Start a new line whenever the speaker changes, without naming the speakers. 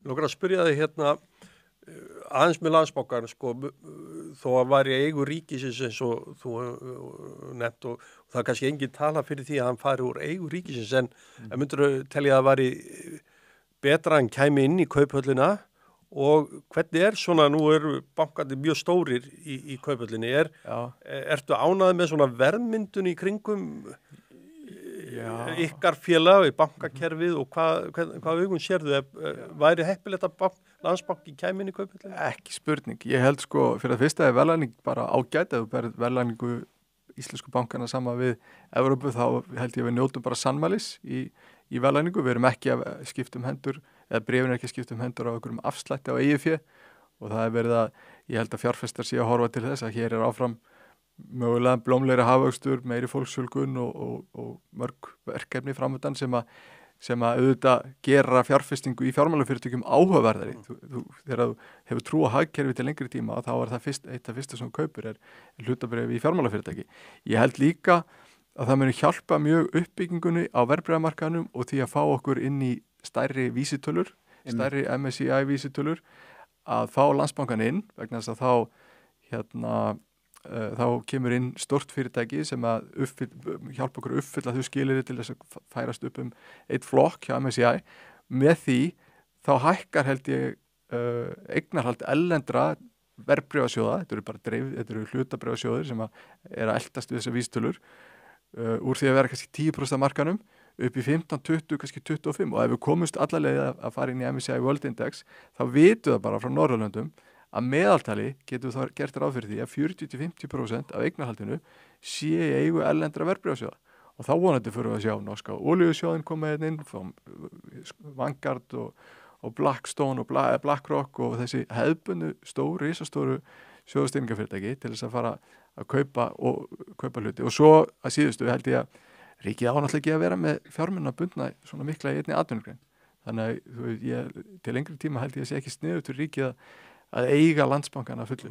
Langar að spyrja þig hérna aðeins með Landsbankann sko, þó að væri eigu ríkisins eins og þú nefnt og það er kannski engin tala fyrir því að hann fari úr eigu ríkisins en myndirðu telja að það væri betra en kæmi inn í Kauphöllina og hvernig svona, nú eru bankarnir mjög stórir í Kauphöllinni, ertu ánægð með svona verðmyndun í kringum ykkar félag í bankakerfið og hvað augum sérðu væri heppilegt að Landsbanki kæmi inn í Kauphöllina?
Ekki spurning. Ég held sko fyrir að fyrsta verðlagning bara ágæt ef þú berð verðlagningu íslensku bankana saman við Evrópu þá held ég að við njótum bara sannmælis í verðlagningu. Við erum ekki að skipta hendur eða bréfin ekki að skipta hendur á einhverjum afslætti á eigið fé og það verið að ég held að fjárfestar sé að horfa til þess að hér áfram mögulega blómlegri hagvöxtur, meiri fólksfjölgun og mörg verkefni framöndan sem að auðvitað gera fjárfestingu í fjármálafyrirtækjum áhugaverðari. Þegar þú hefur trú á hagkerfi til lengri tíma þá það eitt af fyrsta sem kaupir hlutabréfi í fjármálafyrirtæki. Ég held líka að það muni hjálpa mjög uppbyggingunni á verðbréfamarkaðnum og því að fá okkur inn í stærri vísitölur, stærri MSCI vísitölur, að fá Landsbankann inn vegna þess að þá kemur inn stórt fyrirtæki sem að hjálpa okkur að uppfylla þau skilyrði til þess að færast upp eitt flokk hjá MSCI. Með því þá hækkar held ég eignarhald erlendra verðbréfasjóða, þetta eru hlutabréfasjóðir sem að eldast við þessar vísitölur úr því að vera kannski 10% af markanum upp í 15, 20, kannski 25 og ef við komumst alla leið að fara inn í MSCI World Index þá vitum það bara frá Norðurlöndum að meðaltali getum við þá gert ráð fyrir því að 40-50% af eignarhaldinu sé í eigu erlendra verðbréfasjóða og þá vonandi fyrir við að sjá norska olíusjóðin koma inn, Vanguard og Blackstone og BlackRock og þessi hefðbundu risastóru sjóðstýringafyrirtæki til þess að fara að kaupa hluti og svo að síðustu held ég að ríkið náttúrulega ekki að vera með fjármunna bundna svona mikla í einni atvinnugrein. Þannig að til lengri tíma held ég að sé ekki sniðugt fyrir ríkið að eiga Landsbankann að fullu.